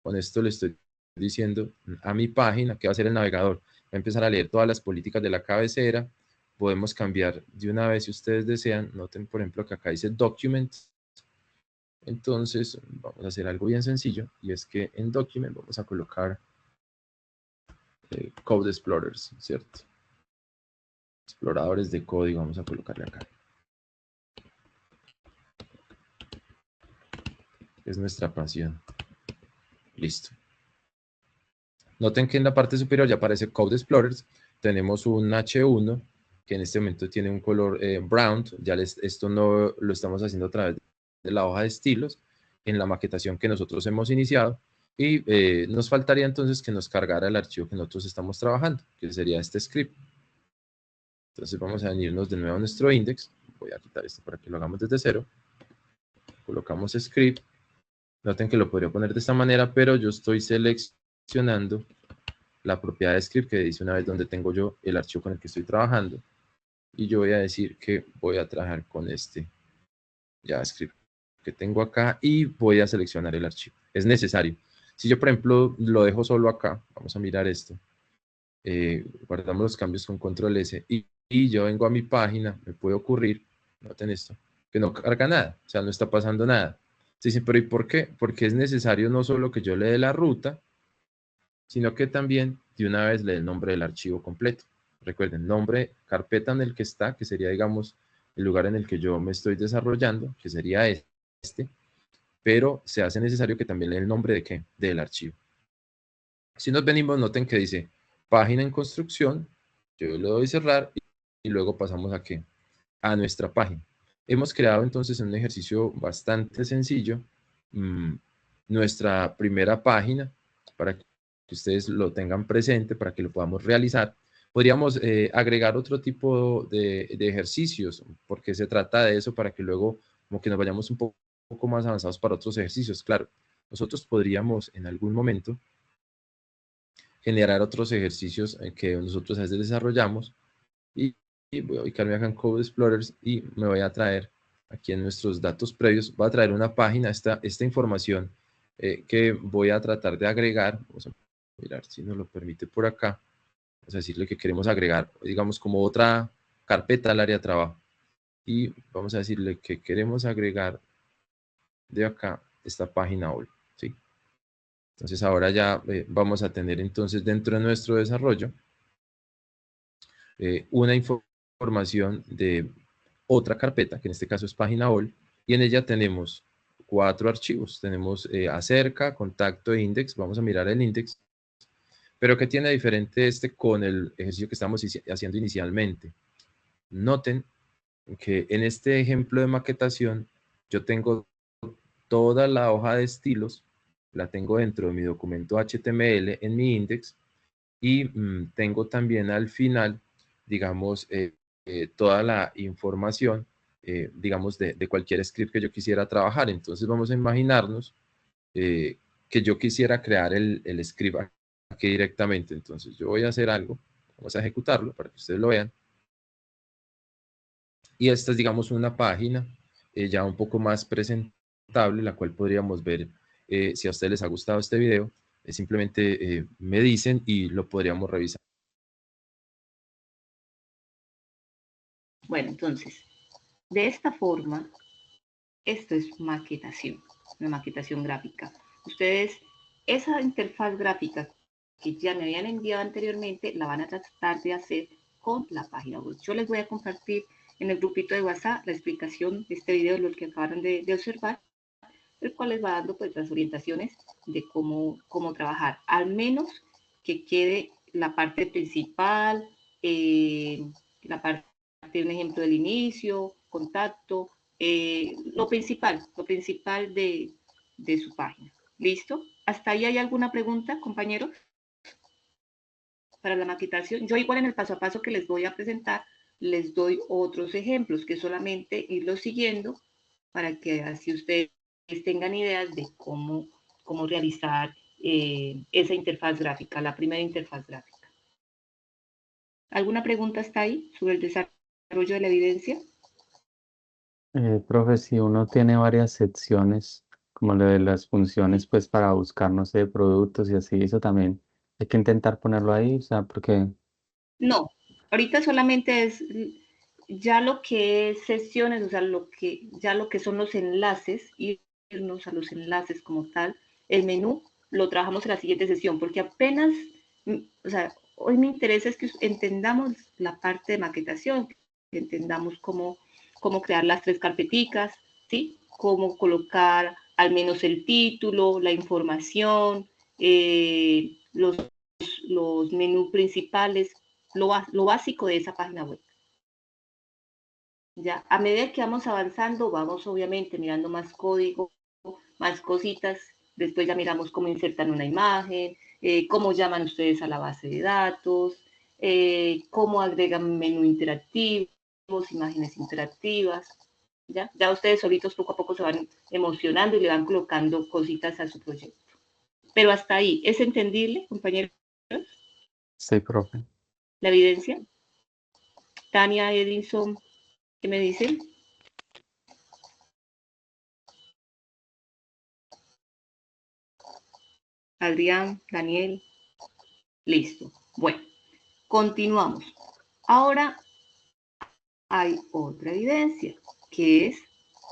Con esto le estoy diciendo a mi página, que va a ser el navegador, a empezar a leer todas las políticas de la cabecera. Podemos cambiar de una vez si ustedes desean. Noten, por ejemplo, que acá dice Document. Entonces, vamos a hacer algo bien sencillo, y es que en Document vamos a colocar Code Explorers, ¿cierto? Exploradores de código, vamos a colocarle acá. Es nuestra pasión. Listo. Noten que en la parte superior ya aparece Code Explorers. Tenemos un H1 que en este momento tiene un color brown. Ya esto no lo estamos haciendo a través de la hoja de estilos en la maquetación que nosotros hemos iniciado. Y nos faltaría entonces que nos cargara el archivo que nosotros estamos trabajando, que sería este script. Entonces vamos a venirnos de nuevo a nuestro index. Voy a quitar esto para que lo hagamos desde cero. Colocamos script. Noten que lo podría poner de esta manera, pero yo estoy seleccionando la propiedad de script que dice una vez donde tengo yo el archivo con el que estoy trabajando. Y yo voy a decir que voy a trabajar con este JavaScript que tengo acá y voy a seleccionar el archivo. Es necesario. Si yo, por ejemplo, lo dejo solo acá, vamos a mirar esto. Guardamos los cambios con control S y yo vengo a mi página, me puede ocurrir, noten esto, que no carga nada, o sea, no está pasando nada. Se dicen, pero ¿y por qué? Porque es necesario no solo que yo le dé la ruta, sino que también de una vez le dé el nombre del archivo completo. Recuerden, nombre, carpeta en el que está, que sería, digamos, el lugar en el que yo me estoy desarrollando, que sería este, pero se hace necesario que también le dé el nombre de ¿qué? Del archivo. Si nos venimos, noten que dice página en construcción, yo le doy cerrar y luego pasamos a ¿qué? A nuestra página. Hemos creado entonces un ejercicio bastante sencillo, nuestra primera página, para que ustedes lo tengan presente, para que lo podamos realizar. Podríamos agregar otro tipo de ejercicios, porque se trata de eso, para que luego como que nos vayamos un poco más avanzados para otros ejercicios. Claro, nosotros podríamos en algún momento generar otros ejercicios que nosotros a veces desarrollamos y voy a ubicarme acá en Code Explorers y me voy a traer aquí en nuestros datos previos, voy a traer una página, esta información que voy a tratar de agregar. Vamos a mirar si nos lo permite por acá. Vamos a decirle que queremos agregar, digamos, como otra carpeta al área de trabajo. Y vamos a decirle que queremos agregar de acá esta página hoy, ¿sí? Entonces ahora ya vamos a tener entonces dentro de nuestro desarrollo una información de otra carpeta, que en este caso es página all, y en ella tenemos 4 archivos. Tenemos acerca, contacto e index. Vamos a mirar el index. Pero ¿qué tiene diferente este con el ejercicio que estamos haciendo inicialmente? Noten que en este ejemplo de maquetación yo tengo toda la hoja de estilos, la tengo dentro de mi documento HTML en mi index y tengo también al final, digamos, toda la información, digamos, de cualquier script que yo quisiera trabajar. Entonces vamos a imaginarnos que yo quisiera crear el script aquí directamente. Entonces yo voy a hacer algo, vamos a ejecutarlo para que ustedes lo vean. Y esta es, digamos, una página ya un poco más presentable, la cual podríamos ver si a ustedes les ha gustado este video. Simplemente me dicen y lo podríamos revisar. Bueno, entonces, de esta forma, esto es maquetación, una maquetación gráfica. Ustedes, esa interfaz gráfica que ya me habían enviado anteriormente, la van a tratar de hacer con la página web. Yo les voy a compartir en el grupito de WhatsApp la explicación de este video, lo que acabaron de observar, el cual les va dando pues las orientaciones de cómo trabajar, al menos que quede la parte principal, la parte de un ejemplo del inicio, contacto, lo principal de su página. ¿Listo? ¿Hasta ahí hay alguna pregunta, compañeros? Para la maquetación, yo igual en el paso a paso que les voy a presentar, les doy otros ejemplos que solamente irlos siguiendo para que así ustedes tengan ideas de cómo realizar esa interfaz gráfica, la primera interfaz gráfica. ¿Alguna pregunta hasta ahí sobre el desarrollo de la evidencia? Profe, si uno tiene varias secciones, como lo de las funciones, pues para buscar, no sé, productos y así, eso también hay que intentar ponerlo ahí, o sea, porque No, ahorita solamente es ya lo que es sesiones, o sea, ya lo que son los enlaces, irnos a los enlaces como tal, el menú lo trabajamos en la siguiente sesión, porque apenas, o sea, hoy me interesa es que entendamos la parte de maquetación, que entendamos cómo crear las 3 carpeticas, ¿sí? Cómo colocar al menos el título, la información, los menús principales, lo básico de esa página web. Ya, a medida que vamos avanzando, vamos obviamente mirando más código, más cositas, después ya miramos cómo insertan una imagen, cómo llaman ustedes a la base de datos, cómo agregan menú interactivos, imágenes interactivas, ¿ya? Ya ustedes solitos poco a poco se van emocionando y le van colocando cositas a su proyecto. Pero hasta ahí, ¿es entendible, compañeros? Sí, profe. La evidencia. Tania, Edinson, ¿qué me dicen? Adrián, Daniel, listo. Bueno, continuamos. Ahora hay otra evidencia, que es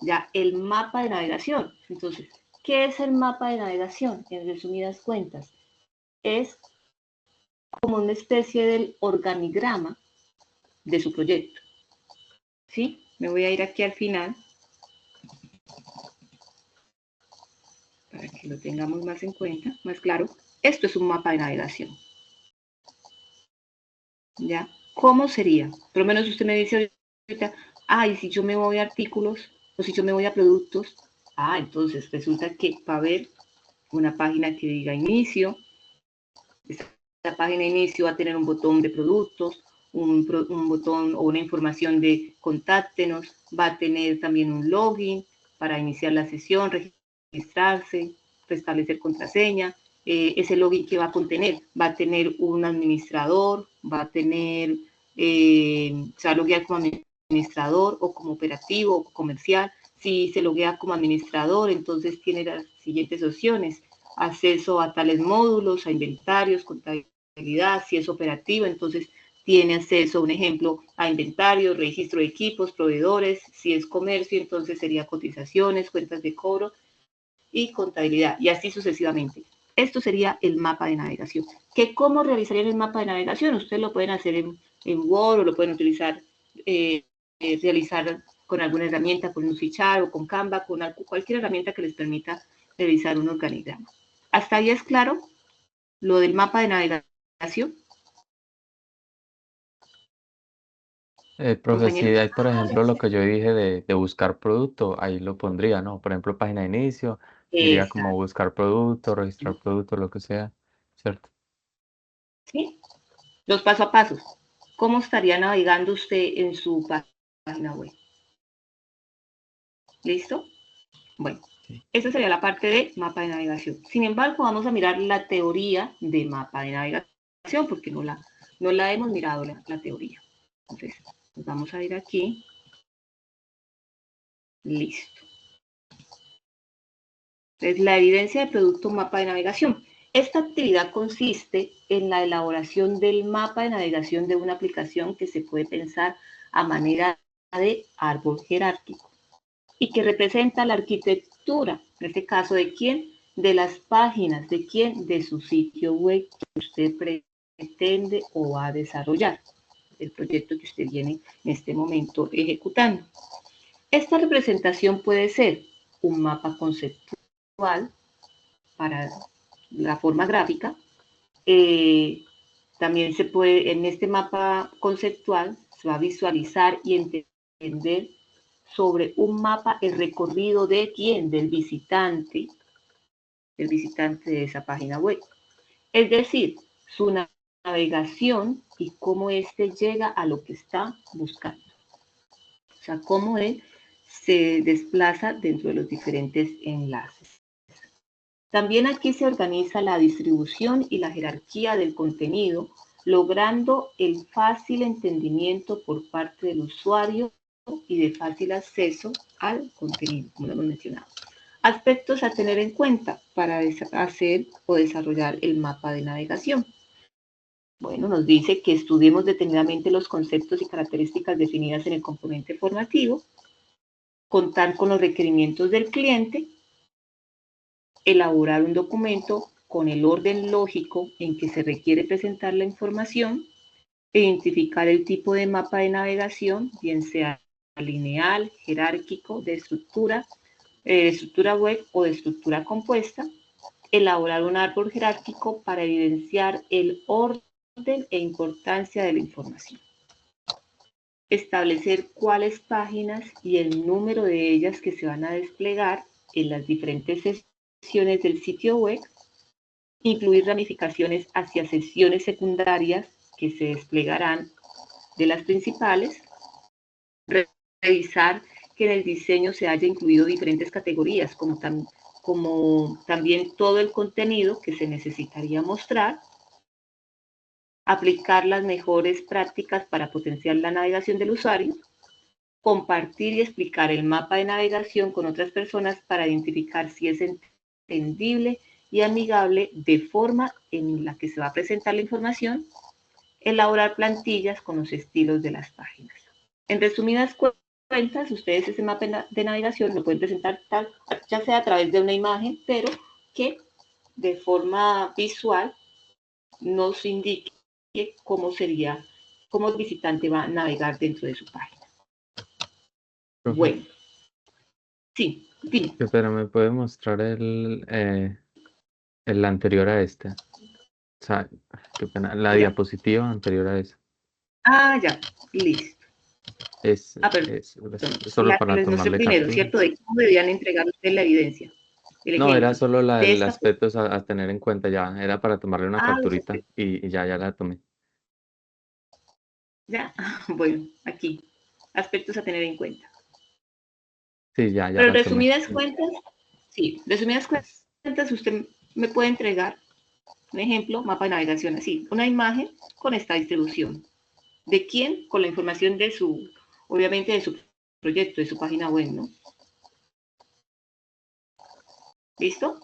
ya el mapa de navegación. Entonces, ¿qué es el mapa de navegación? En resumidas cuentas, es como una especie del organigrama de su proyecto. ¿Sí? Me voy a ir aquí al final para que lo tengamos más en cuenta, más claro. Esto es un mapa de navegación. ¿Ya? ¿Cómo sería? Por lo menos usted me dice ahorita, y si yo me voy a artículos o si yo me voy a productos, entonces resulta que va a haber una página que diga inicio, esta página de inicio va a tener un botón de productos, un botón o una información de contáctenos, va a tener también un login para iniciar la sesión, registrarse, restablecer contraseña. Ese login que va a contener, va a tener un administrador, va a tener, se va a loguear como administrador o como operativo o comercial. Si se loguea como administrador, entonces tiene las siguientes opciones: acceso a tales módulos, a inventarios, contabilidad. Si es operativo, entonces tiene acceso, un ejemplo, a inventario, registro de equipos, proveedores. Si es comercio, entonces sería cotizaciones, cuentas de cobro y contabilidad, y así sucesivamente. Esto sería el mapa de navegación. ¿Cómo realizarían el mapa de navegación? Ustedes lo pueden hacer en Word o lo pueden utilizar, realizar con alguna herramienta, con un fichar o con Canva, con cualquier herramienta que les permita realizar un organigrama. ¿Hasta ahí es claro lo del mapa de navegación, Profe, si compañeros? hay, por ejemplo, lo que yo dije de buscar producto, ahí lo pondría, ¿no? Por ejemplo, página de inicio, diría como Exacto. buscar producto, registrar producto, lo que sea, ¿cierto? ¿Sí? Los paso a pasos. ¿Cómo estaría navegando usted en su página web? ¿Listo? Bueno, Sí. esa sería la parte de mapa de navegación. Sin embargo, vamos a mirar la teoría de mapa de navegación, porque no la hemos mirado la teoría. Entonces, nos vamos a ir aquí. Listo. Entonces, la evidencia de producto mapa de navegación. Esta actividad consiste en la elaboración del mapa de navegación de una aplicación que se puede pensar a manera de árbol jerárquico y que representa la arquitectura, en este caso, ¿de quién? De las páginas, ¿de quién? De su sitio web que usted pretende o va a desarrollar, el proyecto que usted viene en este momento ejecutando. Esta representación puede ser un mapa conceptual para la forma gráfica. También se puede, en este mapa conceptual, se va a visualizar y entender sobre un mapa el recorrido de quién, del visitante de esa página web. Es decir, su navegación y cómo éste llega a lo que está buscando. O sea, cómo él se desplaza dentro de los diferentes enlaces. También aquí se organiza la distribución y la jerarquía del contenido, logrando el fácil entendimiento por parte del usuario y de fácil acceso al contenido, como lo hemos mencionado. Aspectos a tener en cuenta para hacer o desarrollar el mapa de navegación. Bueno, nos dice que estudiemos detenidamente los conceptos y características definidas en el componente formativo, contar con los requerimientos del cliente, elaborar un documento con el orden lógico en que se requiere presentar la información, identificar el tipo de mapa de navegación, bien sea lineal, jerárquico, de estructura web o de estructura compuesta, elaborar un árbol jerárquico para evidenciar el orden e importancia de la información, establecer cuáles páginas y el número de ellas que se van a desplegar en las diferentes secciones del sitio web, incluir ramificaciones hacia secciones secundarias que se desplegarán de las principales, revisar que en el diseño se haya incluido diferentes categorías, como también todo el contenido que se necesitaría mostrar, aplicar las mejores prácticas para potenciar la navegación del usuario, compartir y explicar el mapa de navegación con otras personas para identificar si es entendible y amigable de forma en la que se va a presentar la información, elaborar plantillas con los estilos de las páginas. En resumidas cuentas, ustedes ese mapa de navegación lo pueden presentar ya sea a través de una imagen, pero que de forma visual nos indique cómo el visitante va a navegar dentro de su página. Bueno, sí, dime. Pero me puede mostrar el anterior a este. O sea, qué pena, la diapositiva anterior a esa. Ah, ya, listo. Es solo para tomarle primero, captura. ¿cierto? De cómo debían entregar ustedes la evidencia. No, era solo el aspecto a tener en cuenta ya. Era para tomarle una capturita y ya la tomé. Ya, bueno, aquí. Aspectos a tener en cuenta. Sí, ya Pero en la resumidas cuentas, usted me puede entregar un ejemplo, mapa de navegación así, una imagen con esta distribución. ¿De quién? Con la información de obviamente de su proyecto, de su página web, ¿no? ¿Listo?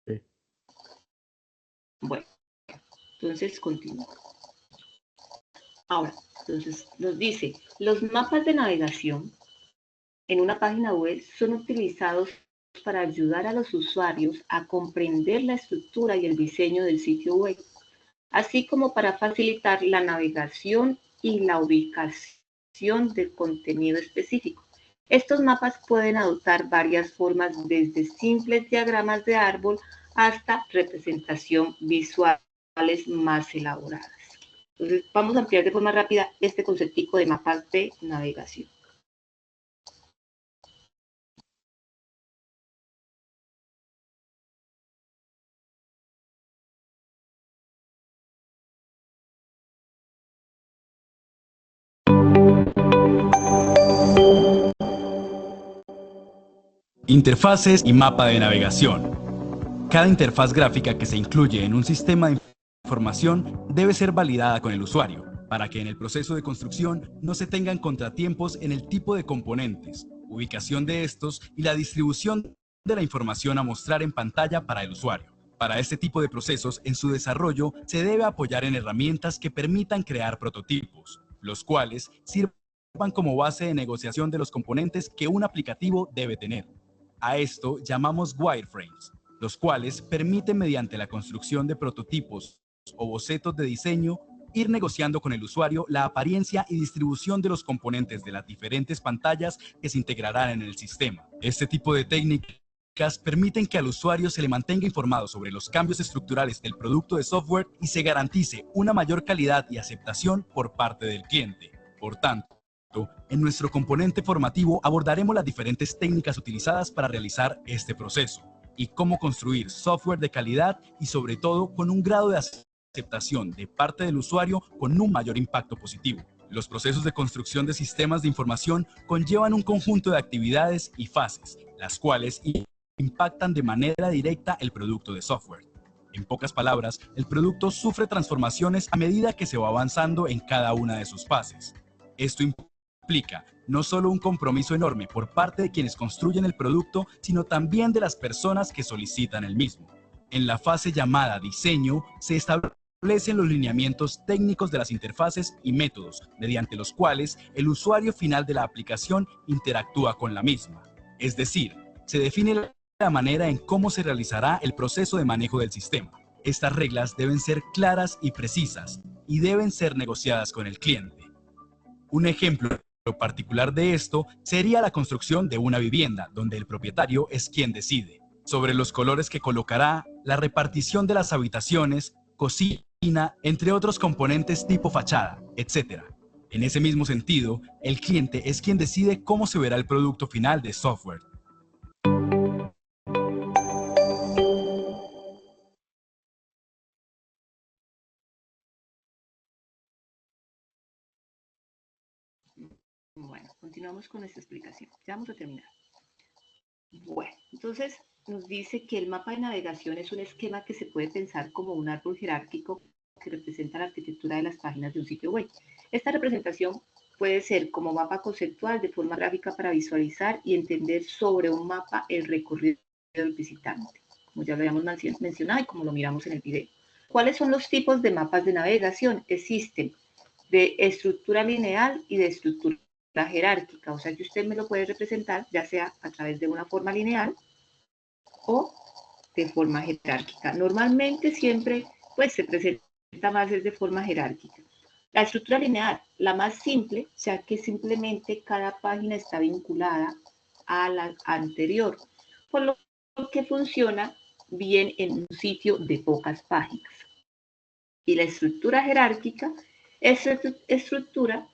Sí. Bueno, entonces continúo. Ahora, entonces nos dice, los mapas de navegación en una página web son utilizados para ayudar a los usuarios a comprender la estructura y el diseño del sitio web, así como para facilitar la navegación y la ubicación del contenido específico. Estos mapas pueden adoptar varias formas, desde simples diagramas de árbol hasta representación visuales más elaboradas. Entonces, vamos a ampliar de forma rápida este conceptico de mapas de navegación. Interfaces y mapa de navegación. Cada interfaz gráfica que se incluye en un sistema de información debe ser validada con el usuario, para que en el proceso de construcción no se tengan contratiempos en el tipo de componentes, ubicación de estos y la distribución de la información a mostrar en pantalla para el usuario. Para este tipo de procesos, en su desarrollo, se debe apoyar en herramientas que permitan crear prototipos, los cuales sirvan como base de negociación de los componentes que un aplicativo debe tener. A esto llamamos wireframes, los cuales permiten mediante la construcción de prototipos o bocetos de diseño ir negociando con el usuario la apariencia y distribución de los componentes de las diferentes pantallas que se integrarán en el sistema. Este tipo de técnicas permiten que al usuario se le mantenga informado sobre los cambios estructurales del producto de software y se garantice una mayor calidad y aceptación por parte del cliente. Por tanto, en nuestro componente formativo abordaremos las diferentes técnicas utilizadas para realizar este proceso y cómo construir software de calidad y sobre todo con un grado de aceptación de parte del usuario con un mayor impacto positivo. Los procesos de construcción de sistemas de información conllevan un conjunto de actividades y fases, las cuales impactan de manera directa el producto de software. En pocas palabras, el producto sufre transformaciones a medida que se va avanzando en cada una de sus fases. Esto implica no solo un compromiso enorme por parte de quienes construyen el producto, sino también de las personas que solicitan el mismo. En la fase llamada diseño se establecen los lineamientos técnicos de las interfaces y métodos, mediante los cuales el usuario final de la aplicación interactúa con la misma. Es decir, se define la manera en cómo se realizará el proceso de manejo del sistema. Estas reglas deben ser claras y precisas y deben ser negociadas con el cliente. Un ejemplo particular de esto sería la construcción de una vivienda, donde el propietario es quien decide sobre los colores que colocará, la repartición de las habitaciones, cocina, entre otros componentes tipo fachada, etc. En ese mismo sentido, el cliente es quien decide cómo se verá el producto final de software. Bueno, continuamos con nuestra explicación. Ya vamos a terminar. Bueno, entonces nos dice que el mapa de navegación es un esquema que se puede pensar como un árbol jerárquico que representa la arquitectura de las páginas de un sitio web. Esta representación puede ser como mapa conceptual de forma gráfica para visualizar y entender sobre un mapa el recorrido del visitante, como ya lo habíamos mencionado y como lo miramos en el video. ¿Cuáles son los tipos de mapas de navegación? Existen de estructura lineal y de estructura jerárquica, o sea que usted me lo puede representar ya sea a través de una forma lineal o de forma jerárquica. Normalmente siempre pues se presenta más de forma jerárquica. La estructura lineal, la más simple, ya que simplemente cada página está vinculada a la anterior, por lo que funciona bien en un sitio de pocas páginas. Y la estructura jerárquica, esa estructura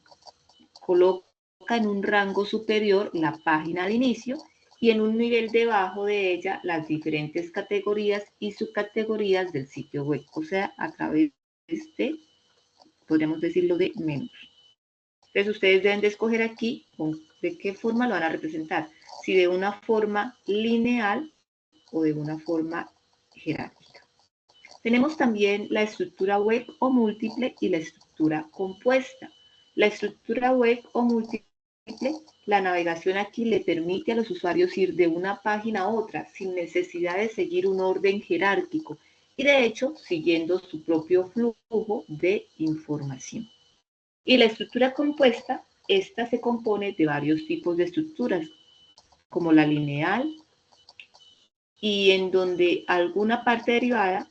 coloca en un rango superior la página de inicio y en un nivel debajo de ella las diferentes categorías y subcategorías del sitio web, o sea, a través de, podríamos decirlo, de menús. Entonces ustedes deben de escoger aquí de qué forma lo van a representar, si de una forma lineal o de una forma jerárquica. Tenemos también la estructura web o múltiple y la estructura compuesta. La estructura web o múltiple, la navegación aquí le permite a los usuarios ir de una página a otra sin necesidad de seguir un orden jerárquico y de hecho siguiendo su propio flujo de información. Y la estructura compuesta, esta se compone de varios tipos de estructuras, como la lineal y en donde alguna parte derivada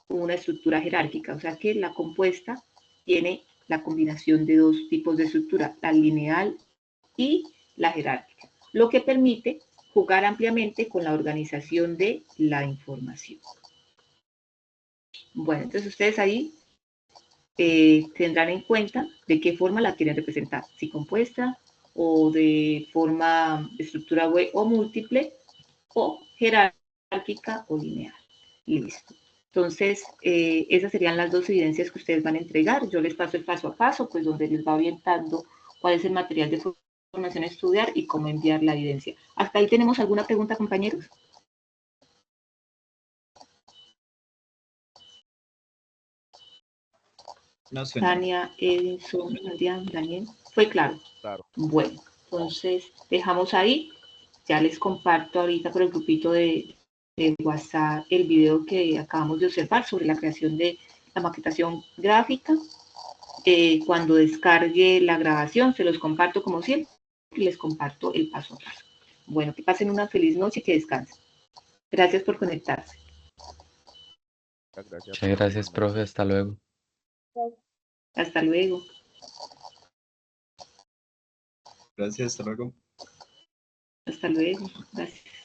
una estructura jerárquica, o sea que la compuesta tiene la combinación de dos tipos de estructura, la lineal y la jerárquica, lo que permite jugar ampliamente con la organización de la información. Bueno, entonces ustedes ahí tendrán en cuenta de qué forma la quieren representar, si compuesta o de forma estructura web o múltiple o jerárquica o lineal. Listo. Entonces, esas serían las dos evidencias que ustedes van a entregar. Yo les paso el paso a paso, pues donde les va orientando cuál es el material de formación a estudiar y cómo enviar la evidencia. ¿Hasta ahí tenemos alguna pregunta, compañeros? No, señor. Tania, Edinson, Adrián, Daniel. ¿Fue claro? Claro. Bueno, entonces dejamos ahí. Ya les comparto ahorita por el grupito de WhatsApp el video que acabamos de observar sobre la creación de la maquetación gráfica. Cuando descargue la grabación, se los comparto como siempre y les comparto el paso a paso. Bueno, que pasen una feliz noche y que descansen. Gracias por conectarse. Muchas gracias, profe. Hasta luego. Hasta luego. Gracias, hasta luego. Hasta luego. Gracias.